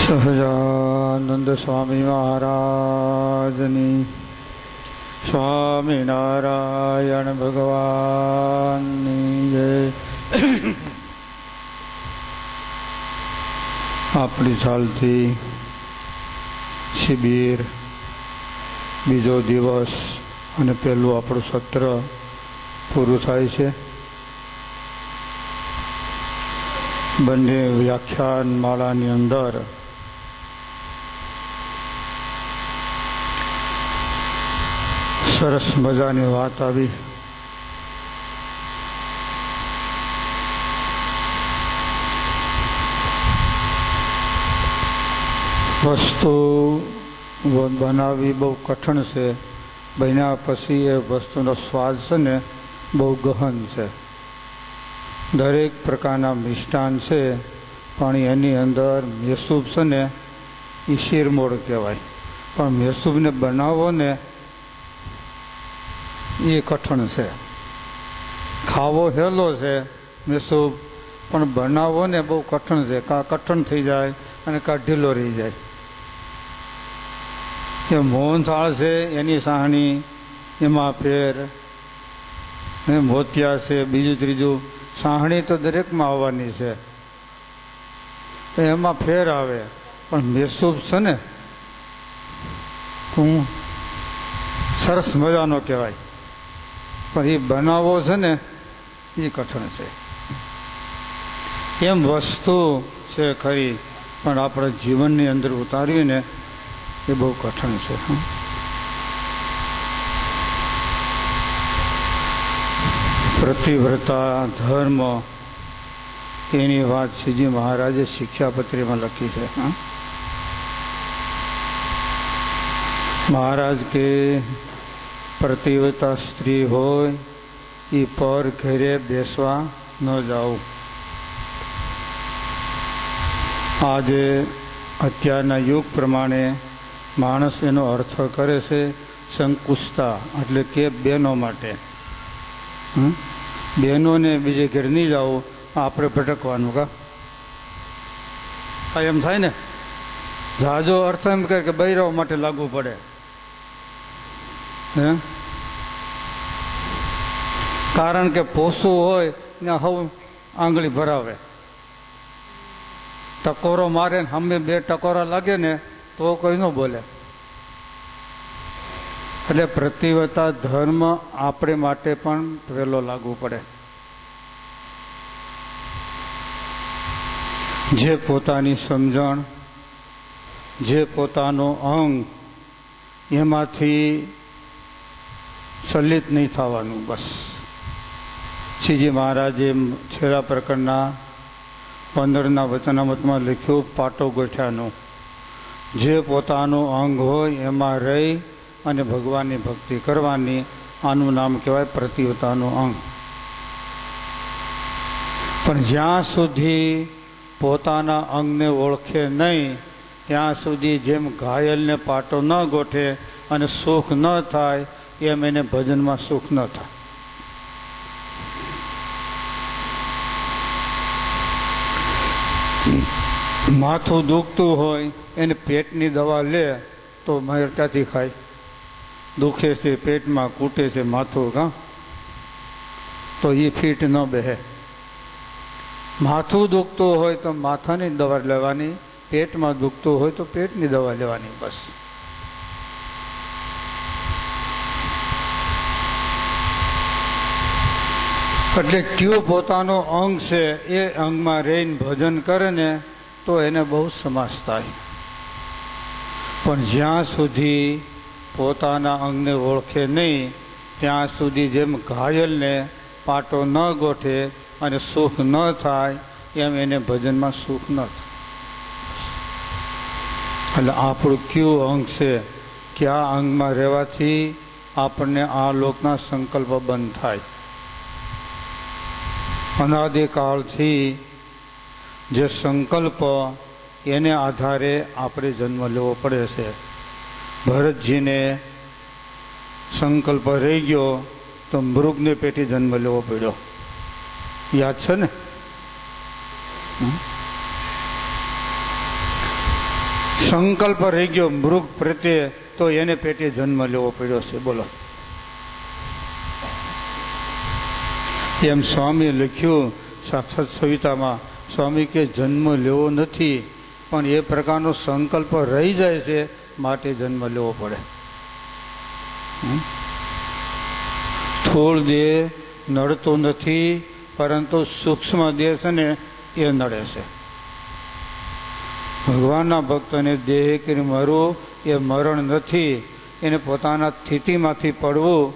સહજાનંદ સ્વામી મહારાજની સ્વામિનારાયણ ભગવાનની જય. આપણી ચાલતી શિબિર બીજો દિવસ અને પહેલું આપણું સત્ર પૂરું થાય છે. બંને વ્યાખ્યાન માળાની અંદર સરસ મજાની વાત આવી. વસ્તુ બનાવવી બહુ કઠણ છે, બન્યા પછી એ વસ્તુનો સ્વાદ છે ને બહુ ગહન છે. દરેક પ્રકારના મિષ્ટાન છે, પણ એની અંદર મેસૂબ છે ને એ શિરમોળ કહેવાય, પણ મેસૂબને બનાવવો ને એ કઠણ છે. ખાવો હેલો છે મેસૂબ, પણ બનાવવો ને બહુ કઠણ છે. કાં કઠણ થઈ જાય અને કાં ઢીલો રહી જાય. એ મોહનથાળ છે એની સાહણી, એમાં ફેર મોતિયા છે, બીજું ત્રીજું સાહણી તો દરેકમાં આવવાની છે, એમાં ફેર આવે. પણ મેસૂબ છે ને હું સરસ મજાનો કહેવાય, પણ એ બનાવવો છે ને એ કઠણ છે. એમ વસ્તુ છે ખરી, પણ આપણે જીવનની અંદર ઉતારવીને એ બહુ કઠણ છે. પ્રતિવ્રતા ધર્મ એની વાત શ્રીજી મહારાજે શિક્ષાપત્રીમાં લખી છે. મહારાજ કે પ્રતિવ્રતા સ્ત્રી હોય એ પર ઘરે બેસવા ન જાવું. આજે અત્યારના યુગ પ્રમાણે માણસ એનો અર્થ કરે છે સંકુચતા, એટલે કે બહેનો માટે. બહેનોને બીજે ઘેર નહીં જવું, આપણે ભટકવાનું. કા એમ થાય ને? જાજો અર્થ એમ કરે કે બૈરાઓ માટે લાગુ પડે. કારણ કે પોસું હોય ને હવ આંગળી ભરાવે, ટકોરો મારે ને અમે બે ટકોરા લાગે ને તો કોઈ ન બોલે. એટલે પ્રતિવ્રતા ધર્મ આપણે માટે પણ વહેલો લાગુ પડે. જે પોતાની સમજણ, જે પોતાનો અંગ, એમાંથી ચલિત નહીં થવાનું. બસ શ્રીજી મહારાજે છેલ્લા પ્રકરણના 15ના વચનામૃતમાં લખ્યું પાટો ગોઠ્યાનું. જે પોતાનું અંગ હોય એમાં રહી અને ભગવાનની ભક્તિ કરવાની, આનું નામ કહેવાય પ્રતિવ્રતાનું અંગ. પણ જ્યાં સુધી પોતાના અંગને ઓળખે નહીં ત્યાં સુધી જેમ ઘાયલને પાટો ન ગોઠે અને સુખ ન થાય, એમ એને ભજનમાં સુખ ન થાય. માથું દુખતું હોય એને પેટની દવા લે તો મહેર ક્યાંથી ખાય? દુખે છે પેટમાં, કૂટે છે માથું, કાં તો એ ફીટ ન બેહે. માથું દુખતું હોય તો માથાની દવા લેવાની, પેટમાં દુખતું હોય તો પેટની દવા લેવાની. બસ એટલે કયું પોતાનો અંગ છે એ અંગમાં રહીને ભજન કરે ને તો એને બહુ સમાસ થાય. પણ જ્યાં સુધી પોતાના અંગને ઓળખે નહીં ત્યાં સુધી જેમ ઘાયલને પાટો ન ગોઠે અને સુખ ન થાય, એમ એને ભજનમાં સુખ ન થાય. એટલે આપણું કયું અંગ છે, કયા અંગમાં રહેવાથી આપણને આ લોકના સંકલ્પ બંધ થાય. અનાદિકાળથી જે સંકલ્પ, એને આધારે આપણે જન્મ લેવો પડે છે. ભરતજીને સંકલ્પ રહી ગયો તો મૃગને પેટી જન્મ લેવો પડ્યો. યાદ છે ને? સંકલ્પ રહી ગયો મૃગ પ્રત્યે, તો એને પેટે જન્મ લેવો પડ્યો છે. બોલો. એમ સ્વામીએ લખ્યું સાક્ષાત સવિતામાં. સ્વામી કે જન્મ લેવો નથી, પણ એ પ્રકારનો સંકલ્પ રહી જાય છે, માટે જન્મ લેવો પડે. સ્થૂળ દેહ નડતો નથી, પરંતુ સૂક્ષ્મ દેહ છે ને એ નડે છે. ભગવાનના ભક્તોને દેહ કરી મરવું એ મરણ નથી, એને પોતાના સ્થિતિમાંથી પડવું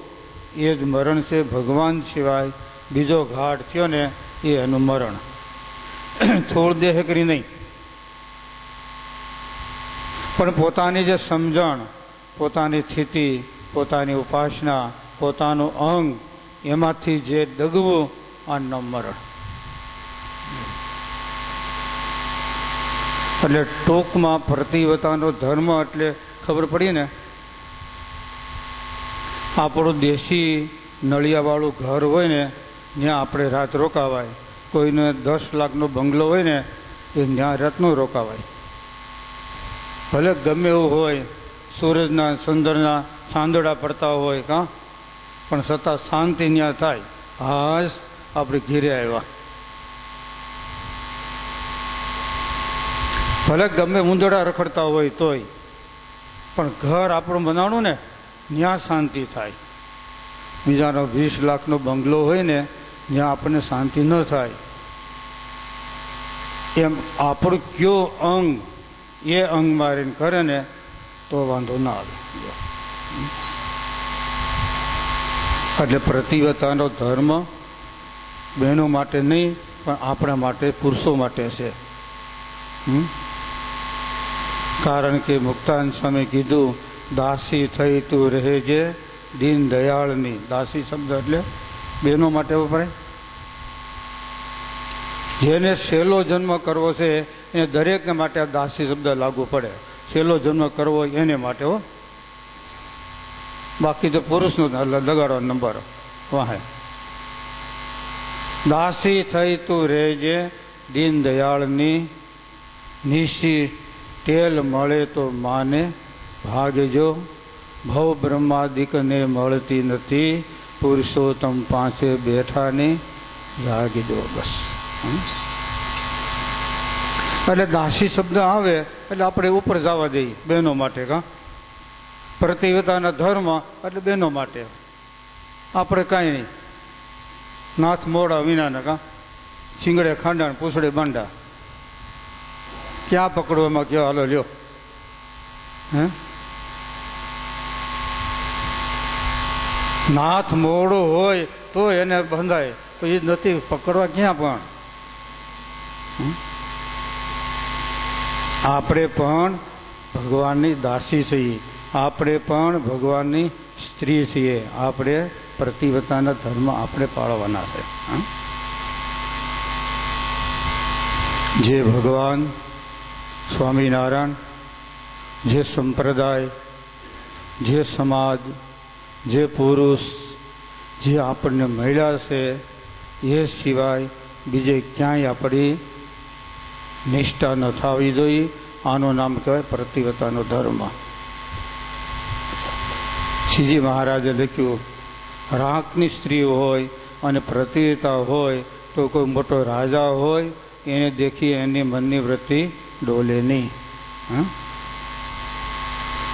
એ જ મરણ છે. ભગવાન સિવાય બીજો ઘાટ થયો ને એ એનું મરણ. થોડ દેહ કરી નહીં, પણ પોતાની જે સમજણ, પોતાની સ્થિતિ, પોતાની ઉપાસના, પોતાનું અંગ, એમાંથી જે ડગવું આનું મરણ. એટલે ટૂંકમાં પ્રતિવતાનો ધર્મ એટલે ખબર પડી ને, આપણું દેશી નળિયાવાળું ઘર હોય ને ત્યાં આપણે રાત રોકાવાય. કોઈને 10 લાખનો બંગલો હોય ને એ ત્યાં રાત ન રોકાવાય. ભલે ગમે એવું હોય, સૂરજના ચંદ્રના ચાંદડા પડતા હોય કાં, પણ છતાં શાંતિ ત્યાં થાય. હાશ આપણે ઘેરે આવ્યા. ભલે ગમે ઉંદરડા રખડતા હોય તોય, પણ ઘર આપણું બનાવવાનું ને ત્યાં શાંતિ થાય. બીજાનો 20 લાખનો બંગલો હોય ને ત્યાં આપણને શાંતિ ન થાય. એમ આપણું કયો અંગ એ અંગ મારીને કરે ને તો વાંધો ના આવે. એટલે પ્રતિવતાનો ધર્મ બહેનો માટે નહીં, પણ આપણા માટે, પુરુષો માટે છે. કારણ કે મુક્તાન સ્વામી કીધું, દાસી થઈ તું રહેજે દીન દયાળની. દાસી શબ્દ એટલે બહેનો માટે વપરાય. જેને સહેલો જન્મ કરવો છે એને દરેકને માટે આ દાસી શબ્દ લાગુ પડે. સહેલો જન્મ કરવો એને માટે હો, બાકી તો પુરુષનો લગાડો નંબર વાહે. દાસી થઈ તું રહેજે દીન દયાળની, નિશી તેલ મળે તો માને ભાગજો, ભવ બ્રહ્માદિકને મળતી નથી, પુરુષોત્તમ પાસે બેઠાની જાગજો. બસ. એટલે દાસી શબ્દ આવે એટલે આપણે ઉપર જવા દઈએ બહેનો માટે. કાં પ્રતિવતાના ધર્મ એટલે બહેનો માટે. આપણે કાંઈ નહીં, નાથ મોડા વિનાના કાં શિંગડે ખાંડા પૂછડે બાંડા, ક્યાં પકડો એમાં કયો હાલો લ્યો. હે નાથ મોડો હોય તો એને બંધાય, તો એ નથી પકડવા ક્યાં. પણ આપણે પણ ભગવાનની દાસી છીએ, આપણે પણ ભગવાનની સ્ત્રી છીએ. આપણે પ્રતિવતાના ધર્મ આપણે પાળવાના છે. જે ભગવાન, સ્વામિનારાયણ, જે સંપ્રદાય, જે સમાજ, જે પુરુષ, જે આપણને મળ્યા છે એ સિવાય બીજે ક્યાંય આપણી નિષ્ઠા ન થવી જોઈએ. આનું નામ કહેવાય પ્રતિવતાનો ધર્મ. શ્રીજી મહારાજે લખ્યું, રાંકની સ્ત્રી હોય અને પ્રતિવતા હોય તો કોઈ મોટો રાજા હોય એને દેખી એની મનની વૃત્તિ ડોલે નહીં.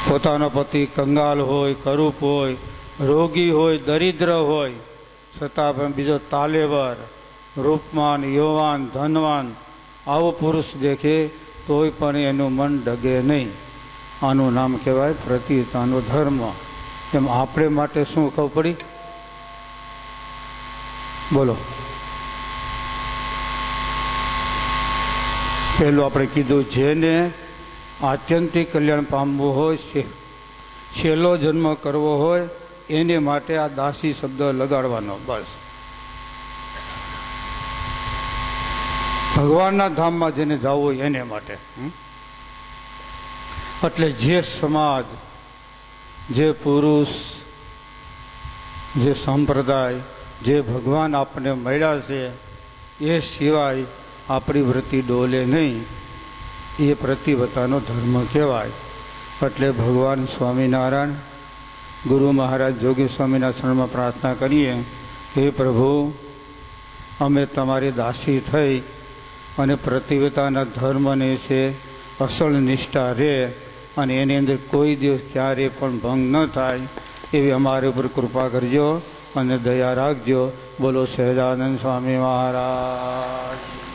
પોતાનો પતિ કંગાલ હોય, કરૂપ હોય, રોગી હોય, દરિદ્ર હોય, છતાં પણ બીજો તાલેવર, રૂપવાન, યુવાન, ધનવાન આવો પુરુષ દેખે તોય પણ એનું મન ડગે નહીં. આનું નામ કહેવાય પ્રતિવતાનો ધર્મ. એમ આપણે માટે શું ખબર પડી? બોલો. પહેલું આપણે કીધું, જેને આત્યંતિક કલ્યાણ પામવું હોય, છેલ્લો જન્મ કરવો હોય, એને માટે આ દાસી શબ્દ લગાડવાનો. બસ. ભગવાનના ધામમાં જેને જવું હોય એને માટે. એટલે જે સમાજ, જે પુરુષ, જે સંપ્રદાય, જે ભગવાન આપણને મળ્યા છે એ સિવાય આપણી વૃત્તિ ડોલે નહીં. એ પ્રતિવતાનો ધર્મ કહેવાય. એટલે ભગવાન સ્વામિનારાયણ ગુરુ મહારાજ જોગી સ્વામીના શરણમાં પ્રાર્થના કરીએ, હે પ્રભુ, અમે તમારી દાસી થઈ અને પ્રતિવતાના ધર્મને છે અસલ નિષ્ઠા રહે અને એની અંદર કોઈ દિવસ ક્યારેય પણ ભંગ ન થાય એવી અમારી ઉપર કૃપા કરજો અને દયા રાખજો. બોલો સહજાનંદ સ્વામી મહારાજ.